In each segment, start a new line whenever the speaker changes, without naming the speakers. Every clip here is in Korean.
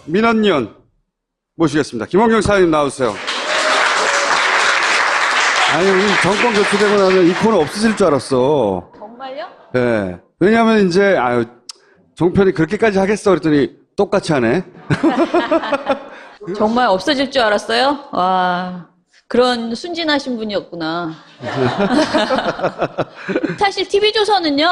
민원위원 모시겠습니다. 김원경 사장님 나오세요. 아니, 우리 정권 교체되고 나면 이 코너 없어질 줄 알았어.
정말요?
네. 왜냐면 이제, 종편이 그렇게까지 하겠어? 그랬더니 똑같이 하네.
정말 없어질 줄 알았어요? 와, 그런 순진하신 분이었구나. 사실 TV조선은요,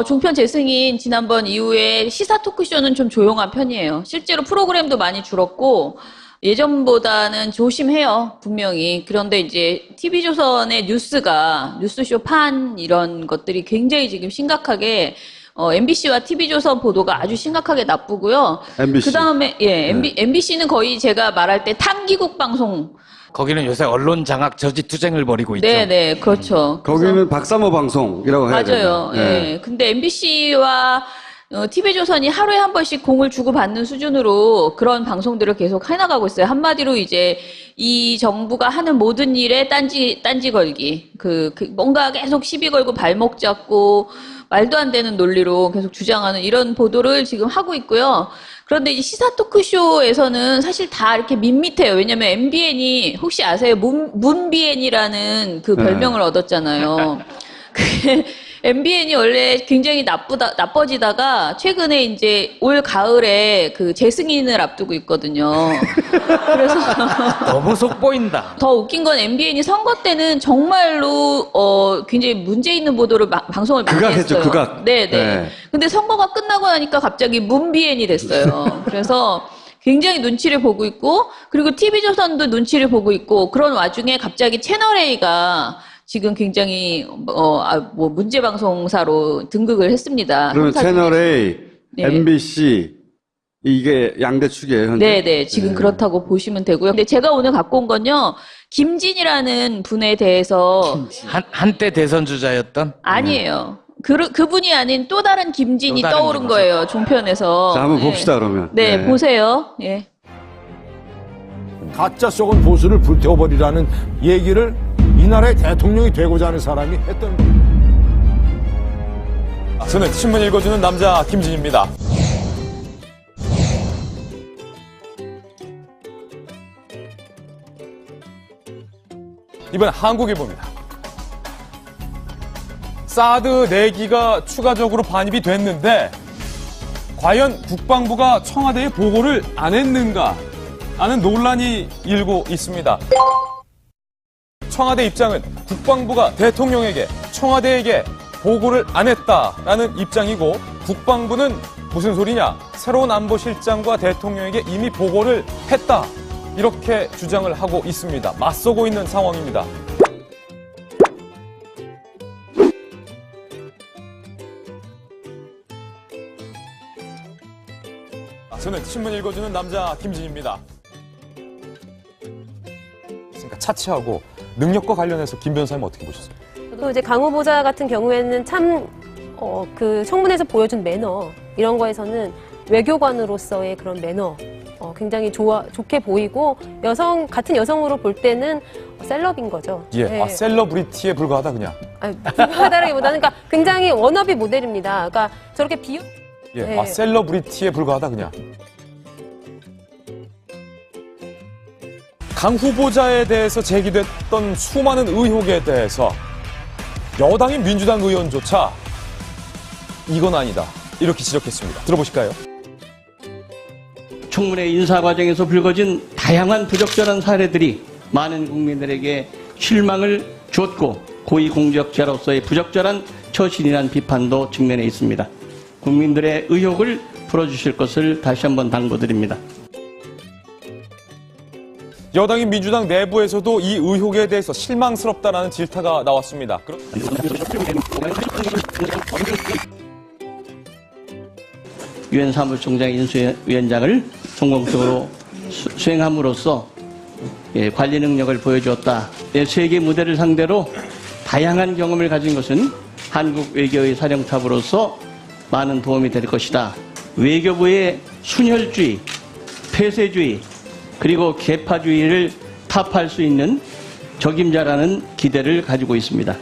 종편 재승인 지난번 이후에 시사 토크쇼는 좀 조용한 편이에요. 실제로 프로그램도 많이 줄었고, 예전보다는 조심해요, 분명히. 그런데 이제 TV조선의 뉴스쇼 판 이런 것들이 굉장히 지금 심각하게 MBC와 TV조선 보도가 아주 심각하게 나쁘고요.
MBC.
그 다음에, MBC는 거의 제가 말할 때 탐기국 방송.
거기는 요새 언론 장악 저지 투쟁을 벌이고 있죠.
네네, 그렇죠.
거기는 박사모 방송이라고 해야 되죠.
맞아요. 예. 근데 MBC와 TV조선이 하루에 한 번씩 공을 주고받는 수준으로 그런 방송들을 계속 해나가고 있어요. 한마디로 이제 이 정부가 하는 모든 일에 딴지 걸기. 뭔가 계속 시비 걸고 발목 잡고 말도 안 되는 논리로 계속 주장하는 이런 보도를 지금 하고 있고요. 그런데 이제 시사 토크쇼에서는 사실 다 이렇게 밋밋해요. 왜냐면 MBN이 혹시 아세요? 문비엔이라는 그 별명을 얻었잖아요. MBN이 원래 굉장히 나빠지다가 최근에 이제 올 가을에 그 재승인을 앞두고 있거든요. 그래서
너무 속보인다.
더 웃긴 건 MBN이 선거 때는 정말로 굉장히 문제 있는 보도를 방송을 많이
극악했죠,
했어요.
극악.
네네.
네.
근데 선거가 끝나고 나니까 갑자기 문비엔이 됐어요. 그래서 굉장히 눈치를 보고 있고, 그리고 TV조선도 눈치를 보고 있고, 그런 와중에 갑자기 채널A가 지금 굉장히 문제 방송사로 등극을 했습니다.
그러면 채널A,
네.
MBC 이게 양대 축이에요, 현재?
네네, 지금 그렇다고 보시면 되고요. 근데 제가 오늘 갖고 온 건요, 김진이라는 분에 대해서
한때 대선 주자였던
아니에요. 그분이 아닌 또 다른 김진이
또 다른
떠오른
김진.
거예요, 종편에서.
자, 한번
네.
봅시다, 그러면.
네, 보세요. 예.
가짜 속은 보수를 불태워버리라는 얘기를 이 나라의 대통령이 되고자 하는 사람이 했던 겁니다.
저는 신문 읽어주는 남자 김진입니다. 이번 한국일보입니다. 사드 내기가 추가적으로 반입이 됐는데 과연 국방부가 청와대에 보고를 안 했는가 하는 논란이 일고 있습니다. 청와대 입장은 국방부가 대통령에게 청와대에게 보고를 안 했다라는 입장이고, 국방부는 무슨 소리냐, 새로운 안보실장과 대통령에게 이미 보고를 했다, 이렇게 주장을 하고 있습니다. 맞서고 있는 상황입니다. 저는 신문 읽어주는 남자 김진입니다. 그러니까 차치하고 능력과 관련해서 김 변호사님 어떻게 보셨어요?
또 이제 강 후보자 같은 경우에는 참 그 청문회에서 보여준 매너 이런 거에서는 외교관으로서의 그런 매너 굉장히 좋게 보이고, 같은 여성으로 볼 때는 셀럽인 거죠.
예,
네.
셀러브리티에 불과하다 그냥.
불과하다라기보다는 그러니까 굉장히 워너비 모델입니다. 그러니까 저렇게
예,
네.
셀러브리티에 불과하다 그냥. 강 후보자에 대해서 제기됐던 수많은 의혹에 대해서 여당인 민주당 의원조차 이건 아니다, 이렇게 지적했습니다. 들어보실까요?
청문회 인사 과정에서 불거진 다양한 부적절한 사례들이 많은 국민들에게 실망을 줬고, 고위공직자로서의 부적절한 처신이라는 비판도 직면해 있습니다. 국민들의 의혹을 풀어주실 것을 다시 한번 당부드립니다.
여당인 민주당 내부에서도 이 의혹에 대해서 실망스럽다라는 질타가 나왔습니다.
유엔 사무총장 인수위원장을 성공적으로 수행함으로써 관리 능력을 보여주었다. 세계 무대를 상대로 다양한 경험을 가진 것은 한국 외교의 사령탑으로서 많은 도움이 될 것이다. 외교부의 순혈주의, 폐쇄주의, 그리고 계파주의를 타파할 수 있는 적임자라는 기대를 가지고 있습니다.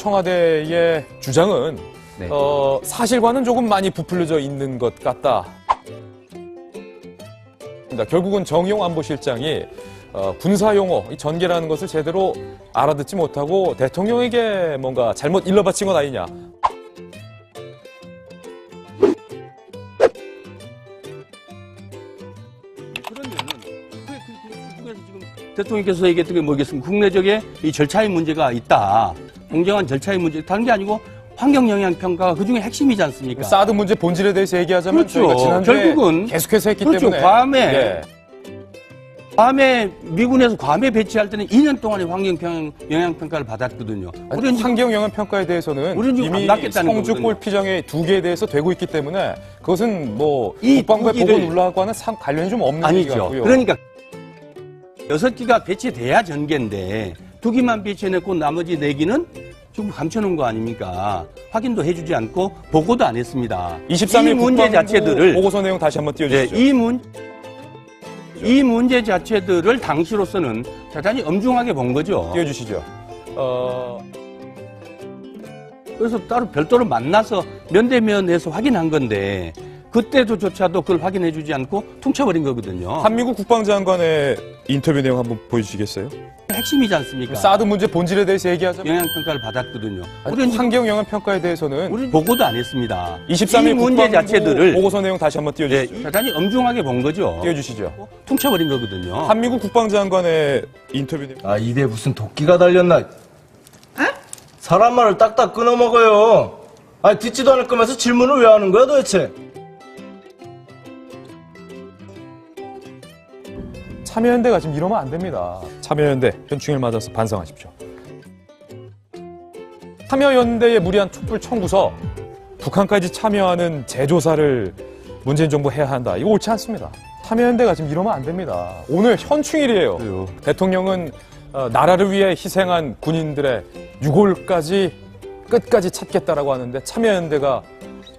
청와대의 주장은
네.
사실과는 조금 많이 부풀려져 있는 것 같다. 결국은 정의용 안보실장이 군사용어, 이 전개라는 것을 제대로 알아듣지 못하고 대통령에게 뭔가 잘못 일러바친 것 아니냐.
대통령께서 얘기했던 게 뭐겠습니까? 국내적인 이 절차의 문제가 있다. 공정한 절차의 문제, 다른 게 아니고 환경 영향 평가가 그 중에 핵심이지 않습니까?
사드 문제 본질에 대해서 얘기하자면
그렇죠.
저희가 지난주에
결국은
계속해서 했기
그렇죠.
때문에
괌에 미군에서 괌에 배치할 때는 2년 동안의 환경 영향 평가를 받았거든요. 우리는
환경 영향 평가에 대해서는
우리는 지금
이미
안 받겠다는
성주
거거든요.
골피정의 2개에 대해서 되고 있기 때문에 그것은 뭐
이
국방부의
두 기를-
보건울락과는 관련이 좀 없는 얘기
아니죠.
같고요.
그러니까 6기가 배치돼야 전개인데 2기만 배치해놓고 나머지 4기는 지금 감춰놓은 거 아닙니까? 확인도 해주지 않고 보고도 안 했습니다.
23일
이 문제
국방부
자체들을
보고서 내용 다시 한번 띄워주시죠.
이 문제 자체들을 당시로서는 대단히 엄중하게 본 거죠.
띄워주시죠.
그래서 따로 별도로 만나서 면대면에서 확인한 건데 그때조차도 그걸 확인해주지 않고 퉁쳐버린 거거든요.
한미국 국방장관의 인터뷰 내용 한번 보여주시겠어요?
핵심이지 않습니까?
사드 문제 본질에 대해서 얘기하자면
영향평가를 받았거든요.
환경 영향 평가에 대해서는
우리는 보고도 안 했습니다.
23일
이 문제
국방부
자체들을
보고서 내용 다시 한번 띄워주시죠.
대단히 엄중하게 본 거죠.
띄워주시죠.
퉁쳐버린 거거든요.
한미국 국방장관의 인터뷰 내용.
아, 입에 무슨 도끼가 달렸나? 사람 말을 딱딱 끊어먹어요. 아니, 듣지도 않을 거면서 질문을 왜 하는 거야, 도대체?
참여연대가 지금 이러면 안 됩니다. 참여연대 현충일 맞아서 반성하십시오. 참여연대의 무리한 촛불 청구서, 북한까지 참여하는 재조사를 문재인 정부 해야 한다. 이거 옳지 않습니다. 참여연대가 지금 이러면 안 됩니다. 오늘 현충일이에요. 대통령은 나라를 위해 희생한 군인들의 유골까지 끝까지 찾겠다라고 하는데 참여연대가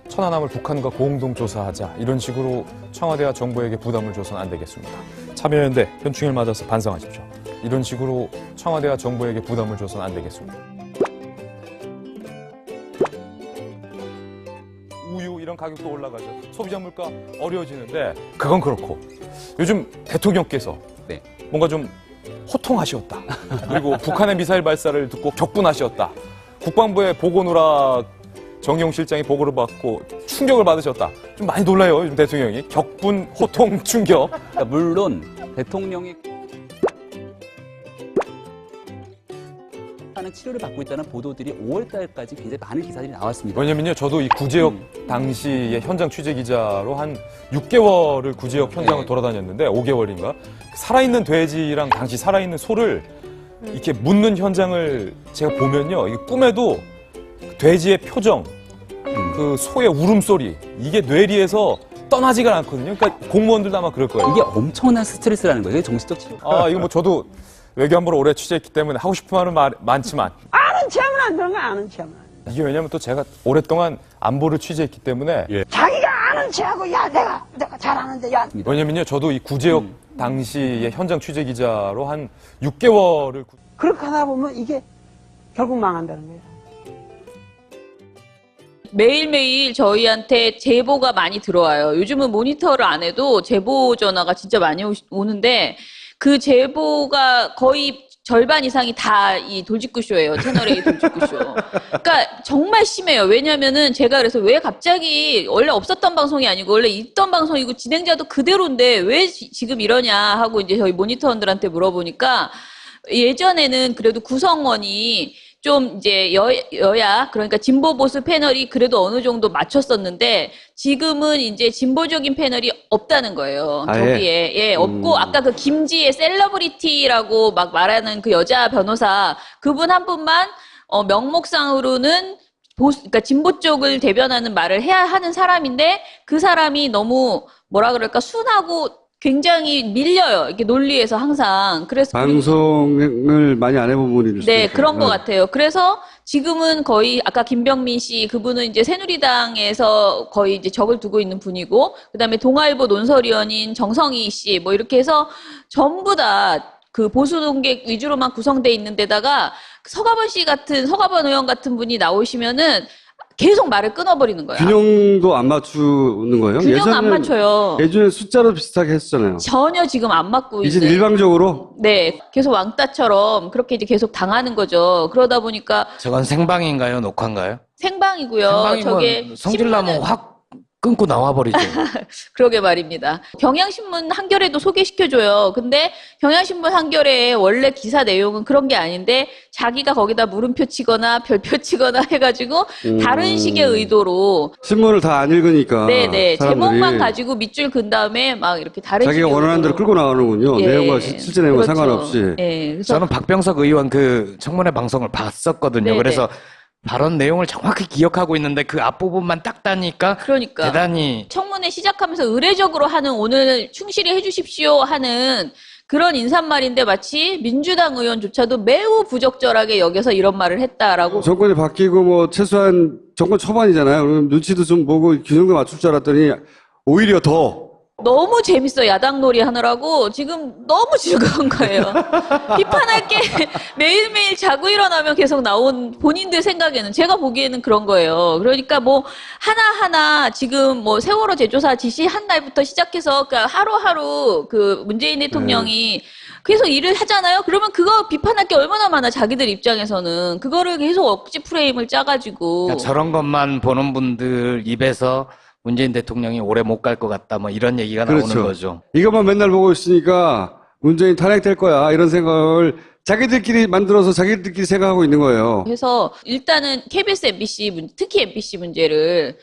천안함을 북한과 공동 조사하자 이런 식으로 청와대와 정부에게 부담을 줘서는 안 되겠습니다. 참여연대 현충일 맞아서 반성하십시오. 이런 식으로 청와대와 정부에게 부담을 줘서는 안 되겠습니다. 우유 이런 가격도 올라가죠. 소비자 물가 어려워지는데 그건 그렇고 요즘 대통령께서 뭔가 좀 호통하시었다. 그리고 북한의 미사일 발사를 듣고 격분하시었다. 국방부의 보고누락 정용 실장이 보고를 받고 충격을 받으셨다. 좀 많이 놀라요, 요즘 대통령이. 격분, 호통, 충격.
그러니까 물론 대통령이 하는 치료를 받고 있다는 보도들이 5월 달까지 굉장히 많은 기사들이 나왔습니다.
왜냐면요, 저도 이 구제역 당시의 현장 취재 기자로 한 6개월을 구제역 현장을 돌아다녔는데 5개월인가 살아있는 돼지랑 당시 살아있는 소를 이렇게 묻는 현장을 제가 보면요, 이게 꿈에도 돼지의 표정, 그 소의 울음소리, 이게 뇌리에서 떠나지가 않거든요. 그러니까 공무원들도 아마 그럴 거예요.
이게 엄청난 스트레스라는 거예요. 정신적 치료.
이거 뭐 저도 외교안보를 오래 취재했기 때문에 하고 싶은 말은 많지만
아는 체험은 안 되는 거야, 아는 체험은.
이게 왜냐면 또 제가 오랫동안 안보를 취재했기 때문에
자기가 아는 체하고, 야, 내가 잘하는데, 야.
왜냐면요, 저도 이 구제역 당시의 현장 취재 기자로 한 6개월을
그렇게 하다 보면 이게 결국 망한다는 거예요.
매일매일 저희한테 제보가 많이 들어와요. 요즘은 모니터를 안 해도 제보 전화가 진짜 많이 오는데 그 제보가 거의 절반 이상이 다 이 돌직구쇼예요. 채널A 돌직구쇼. 그러니까 정말 심해요. 왜냐면은 제가 그래서 왜 갑자기 원래 없었던 방송이 아니고 원래 있던 방송이고 진행자도 그대로인데 왜 지금 이러냐 하고 이제 저희 모니터원들한테 물어보니까 예전에는 그래도 구성원이 좀 이제 여야 그러니까 진보 보수 패널이 그래도 어느 정도 맞췄었는데 지금은 이제 진보적인 패널이 없다는 거예요. 저기에 없고 아까 그 김지혜 셀러브리티라고 막 말하는 그 여자 변호사 그분 한 분만 명목상으로는 그러니까 진보 쪽을 대변하는 말을 해야 하는 사람인데 그 사람이 너무 뭐라 그럴까 순하고 굉장히 밀려요. 이렇게 논리에서 항상. 그래서
방송을 많이 안 해본 분일 수도
네,
있어요.
그런 것 같아요. 그래서 지금은 거의 아까 김병민 씨 그분은 이제 새누리당에서 거의 이제 적을 두고 있는 분이고 그다음에 동아일보 논설위원인 정성희 씨 뭐 이렇게 해서 전부 다 그 보수 동객 위주로만 구성돼 있는 데다가 서가번 의원 같은 분이 나오시면은 계속 말을 끊어버리는 거야.
균형도 안 맞추는 거예요?
균형 안 맞춰요.
예전에 숫자로 비슷하게 했었잖아요.
전혀 지금 안 맞고
이제
있는.
일방적으로?
네, 계속 왕따처럼 그렇게 이제 계속 당하는 거죠. 그러다 보니까
저건 생방인가요? 녹화인가요?
생방이고요.
생방이면
저게
성질나면 확 끊고 나와버리죠.
그러게 말입니다. 경향신문 한겨레도 소개시켜줘요. 근데 경향신문 한겨레의 원래 기사 내용은 그런 게 아닌데 자기가 거기다 물음표 치거나 별표 치거나 해가지고 다른 식의 의도로
신문을 다 안 읽으니까.
네네
사람들이
제목만 가지고 밑줄 근 다음에 막 이렇게 다른
자기가
식의
원하는 대로
의도로.
끌고 나가는군요.
예.
내용과 실제 내용과
그렇죠.
상관없이.
예, 그래서
저는 박병석 의원 그 청문회 방송을 봤었거든요.
네네.
그래서 발언 내용을 정확히 기억하고 있는데 그 앞부분만 딱 따니까
그러니까
대단히
청문회 시작하면서 의례적으로 하는 오늘 충실히 해주십시오 하는 그런 인사말인데 마치 민주당 의원조차도 매우 부적절하게 여겨서 이런 말을 했다라고.
정권이 바뀌고 뭐 최소한 정권 초반이잖아요. 그럼 눈치도 좀 보고 균형도 맞출 줄 알았더니 오히려 더.
너무 재밌어 야당 놀이 하느라고 지금 너무 즐거운 거예요. 비판할 게 매일매일 자고 일어나면 계속 나온 본인들 생각에는 제가 보기에는 그런 거예요. 그러니까 뭐 하나하나 지금 뭐 세월호 재조사 지시한 날부터 시작해서 그러니까 하루하루 그 문재인 대통령이 계속 일을 하잖아요. 그러면 그거 비판할 게 얼마나 많아 자기들 입장에서는 그거를 계속 억지 프레임을 짜가지고
그러니까 저런 것만 보는 분들 입에서 문재인 대통령이 오래 못 갈 것 같다 뭐 이런 얘기가 나오는 거죠.
이것만 맨날 보고 있으니까 문재인 탄핵될 거야 이런 생각을 자기들끼리 만들어서 자기들끼리 생각하고 있는 거예요.
해서 일단은 KBS, MBC 특히 MBC 문제를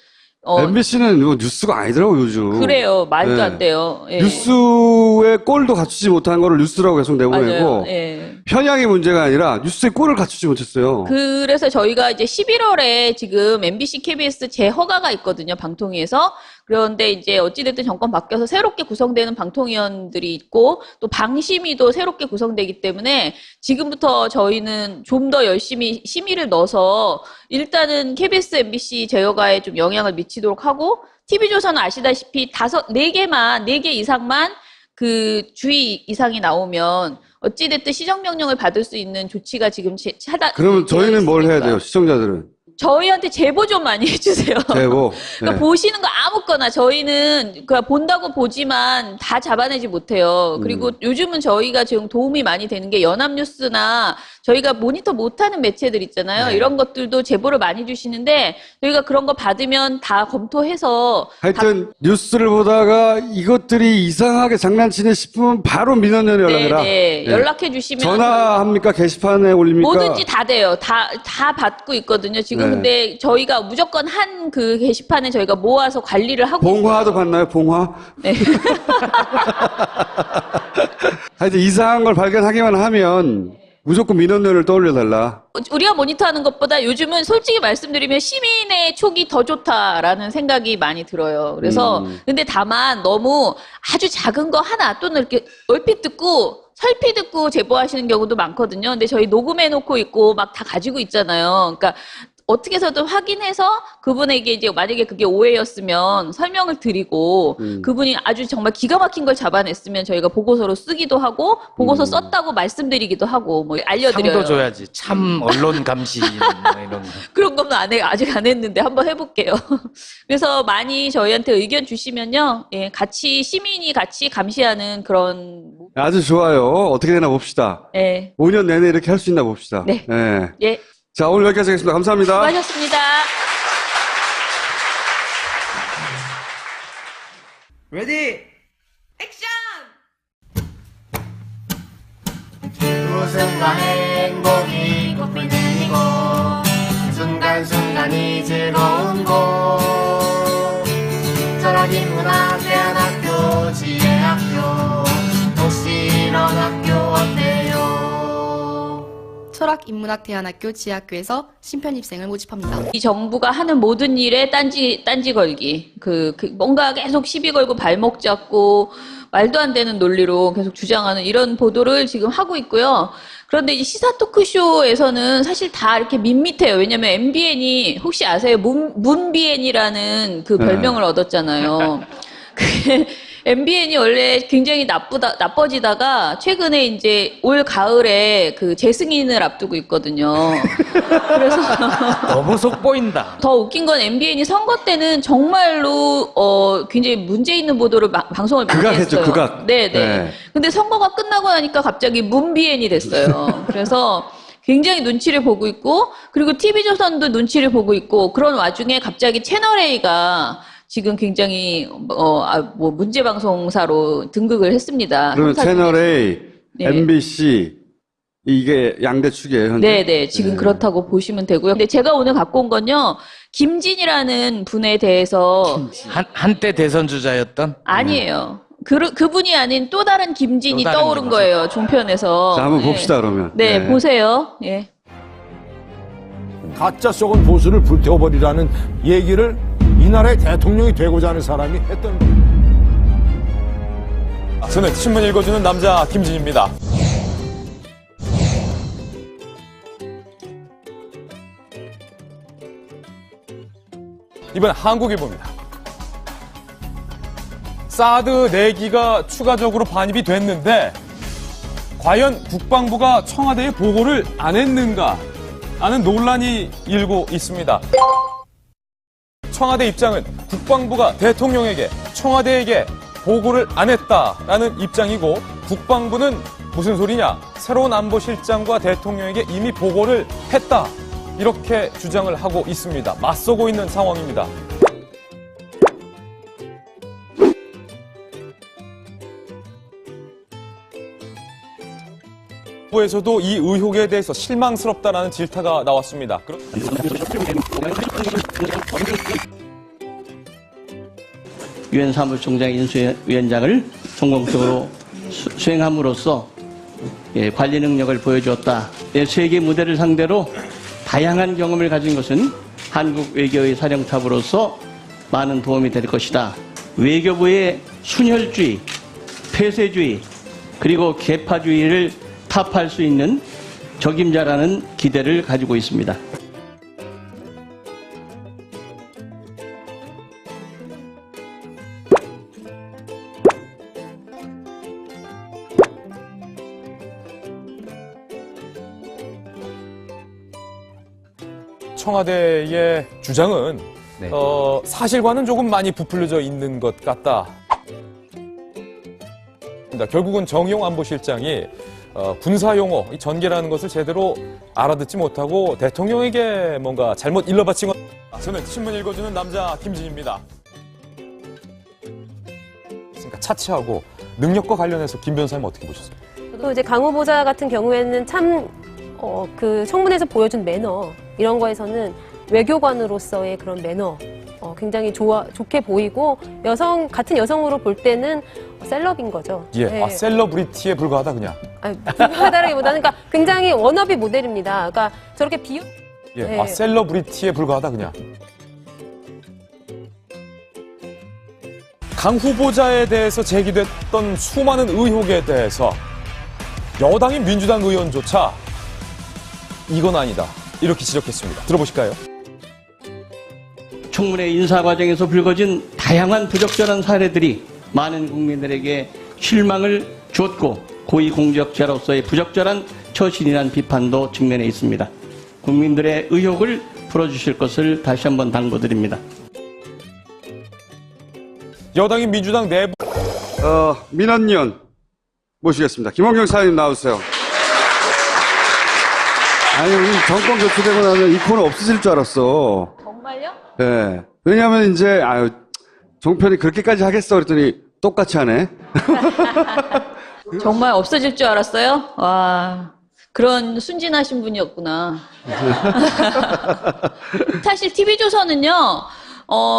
MBC는 뉴스가 아니더라고 요즘.
그래요. 말도 안 돼요. 예.
뉴스의 꼴도 갖추지 못한 거를 뉴스라고 계속 내보내고
맞아요. 예.
편향의 문제가 아니라 뉴스의 꼴을 갖추지 못했어요.
그래서 저희가 이제 11월에 지금 MBC, KBS 재허가가 있거든요. 방통위에서. 그런데 이제 어찌됐든 정권 바뀌어서 새롭게 구성되는 방통위원들이 있고 또 방심위도 새롭게 구성되기 때문에 지금부터 저희는 좀 더 열심히 심의를 넣어서 일단은 KBS, MBC 재허가에 좀 영향을 미치도록 하고 TV조선은 아시다시피 4개 이상만 그 주의 이상이 나오면 어찌됐든 시정명령을 받을 수 있는 조치가 지금
그러면 저희는 뭘 해야
있으니까.
돼요? 시청자들은.
저희한테 제보 좀 많이 해주세요.
제보.
그러니까 보시는 거 아무거나 저희는 그냥 본다고 보지만 다 잡아내지 못해요. 그리고 요즘은 저희가 지금 도움이 많이 되는 게 연합뉴스나 저희가 모니터 못하는 매체들 있잖아요. 이런 것들도 제보를 많이 주시는데 저희가 그런 거 받으면 다 검토해서
하여튼 뉴스를 보다가 이것들이 이상하게 장난치네 싶으면 바로 민원연에 연락해라.
네. 연락해 주시면
전화합니까? 게시판에 올립니까?
뭐든지 다 돼요. 다 받고 있거든요. 지금 근데 저희가 무조건 한 그 게시판에 저희가 모아서 관리를 하고
봉화도
있어요.
봤나요? 봉화?
네.
하여튼 이상한 걸 발견하기만 하면 무조건 민원연을 떠올려달라.
우리가 모니터하는 것보다 요즘은 솔직히 말씀드리면 시민의 촉이 더 좋다라는 생각이 많이 들어요. 그래서 근데 다만 너무 아주 작은 거 하나 또는 이렇게 얼핏 듣고 설피 듣고 제보하시는 경우도 많거든요. 근데 저희 녹음해놓고 있고 막 다 가지고 있잖아요. 그러니까 어떻게 해서든 확인해서 그분에게 이제 만약에 그게 오해였으면 설명을 드리고 그분이 아주 정말 기가 막힌 걸 잡아냈으면 저희가 보고서로 쓰기도 하고 보고서 썼다고 말씀드리기도 하고 뭐 알려드려요.
상도 줘야지. 참 언론 감시 뭐 이런 거.
그런 건 아직 안 했는데 한번 해볼게요. 그래서 많이 저희한테 의견 주시면요. 예, 같이 시민이 같이 감시하는 그런
아주 좋아요. 어떻게 되나 봅시다.
예.
5년 내내 이렇게 할 수 있나 봅시다.
네.
예.
예.
자, 오늘 여기까지 하겠습니다. 감사합니다.
수고하셨습니다.
레디
액션! 웃음과 행복이 꽃피고 순간순간이 즐거운 곳 철학인문학대학교 지혜학교 혹시 이런 학교 어때요?
철학인문학대안학교 지학교에서 신편입생을 모집합니다.
이 정부가 하는 모든 일에 딴지 걸기. 뭔가 계속 시비 걸고 발목 잡고 말도 안 되는 논리로 계속 주장하는 이런 보도를 지금 하고 있고요. 그런데 이제 시사 토크쇼에서는 사실 다 이렇게 밋밋해요. 왜냐면 MBN이 혹시 아세요? 문비엔이라는 그 별명을 얻었잖아요. MBN이 원래 굉장히 나빠지다가 최근에 이제 올 가을에 그 재승인을 앞두고 있거든요. 그래서
너무 속보인다.
더 웃긴 건 MBN이 선거 때는 정말로 굉장히 문제 있는 보도를 방송을 많이
극악했죠,
했어요.
극악.
네네.
네.
근데 선거가 끝나고 나니까 갑자기 문BN이 됐어요. 그래서 굉장히 눈치를 보고 있고, 그리고 TV조선도 눈치를 보고 있고, 그런 와중에 갑자기 채널A가 지금 굉장히 문제 방송사로 등극을 했습니다.
그러면 채널A,
네.
MBC 이게 양대 축이에요, 현재?
네네, 지금 그렇다고 보시면 되고요. 근데 제가 오늘 갖고 온 건요, 김진이라는 분에 대해서.
한때 대선 주자였던?
아니에요. 그분이 아닌 또 다른 김진이
또 다른
떠오른
김진.
거예요, 종편에서.
자, 한번
네.
봅시다, 그러면.
네, 보세요. 예.
가짜 썩은 보수를 불태워버리라는 얘기를 이 나라의 대통령이 되고자 하는 사람이 했던 겁니다.
저는 신문 읽어주는 남자 김진입니다. 이번 한국일보입니다. 사드 내기가 추가적으로 반입이 됐는데 과연 국방부가 청와대에 보고를 안 했는가 하는 논란이 일고 있습니다. 청와대 입장은 국방부가 대통령에게 청와대에게 보고를 안 했다라는 입장이고, 국방부는 무슨 소리냐, 새로운 안보실장과 대통령에게 이미 보고를 했다, 이렇게 주장을 하고 있습니다. 맞서고 있는 상황입니다. 부에서도 이 의혹에 대해서 실망스럽다라는 질타가 나왔습니다.
유엔 사무총장 인수위원장을 성공적으로 수행함으로써 관리 능력을 보여주었다. 세계 무대를 상대로 다양한 경험을 가진 것은 한국 외교의 사령탑으로서 많은 도움이 될 것이다. 외교부의 순혈주의, 폐쇄주의, 그리고 계파주의를 타파할 수 있는 적임자라는 기대를 가지고 있습니다.
청와대의 주장은
네.
사실과는 조금 많이 부풀려져 있는 것 같다. 결국은 정의용 안보실장이 군사용어, 이 전개라는 것을 제대로 알아듣지 못하고 대통령에게 뭔가 잘못 일러바친 것. 저는 신문 읽어주는 남자 김진입니다. 그러니까 차치하고 능력과 관련해서 김 변호사님 어떻게 보셨어요?
또 이제 강 후보자 같은 경우에는 참 그 청문회에서 보여준 매너 이런 거에서는 외교관으로서의 그런 매너 굉장히 좋게 보이고 같은 여성으로 볼 때는 셀럽인 거죠.
예,
네.
셀러브리티에 불과하다 그냥.
불과하다라기보다는 그러니까 굉장히 워너비 모델입니다. 그러니까 저렇게
예,
네.
셀러브리티에 불과하다 그냥. 강 후보자에 대해서 제기됐던 수많은 의혹에 대해서 여당인 민주당 의원조차 이건 아니다, 이렇게 지적했습니다. 들어보실까요?
청문회 인사 과정에서 불거진 다양한 부적절한 사례들이 많은 국민들에게 실망을 줬고 고위공직자로서의 부적절한 처신이라는 비판도 직면해 있습니다. 국민들의 의혹을 풀어주실 것을 다시 한번 당부드립니다.
여당인 민주당 내부
민원위원 모시겠습니다. 김원경 사장님 나오세요. 아니, 우리 정권 교체되고 나면 이 코너 없어질 줄 알았어.
정말요?
예. 왜냐면 이제, 종편이 그렇게까지 하겠어? 그랬더니 똑같이 하네.
정말 없어질 줄 알았어요? 와, 그런 순진하신 분이었구나. 사실 TV조선은요,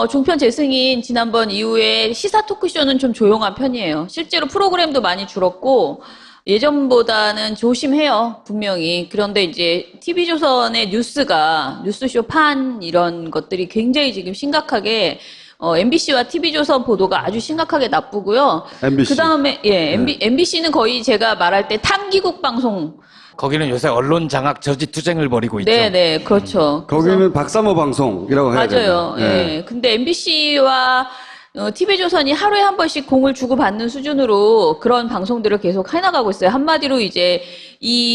종편 재승인 지난번 이후에 시사 토크쇼는 좀 조용한 편이에요. 실제로 프로그램도 많이 줄었고, 예전보다는 조심해요, 분명히. 그런데 이제 TV조선의 뉴스쇼 판 이런 것들이 굉장히 지금 심각하게 MBC와 TV조선 보도가 아주 심각하게 나쁘고요.
MBC.
그다음에 MBC는 거의 제가 말할 때 탐기국 방송.
거기는 요새 언론 장악 저지 투쟁을 벌이고 있죠.
네, 그렇죠.
거기는 박사모 방송이라고 해야 되나?
맞아요. 예. 근데 MBC와 TV조선이 하루에 한 번씩 공을 주고받는 수준으로 그런 방송들을 계속 해나가고 있어요. 한마디로 이제 이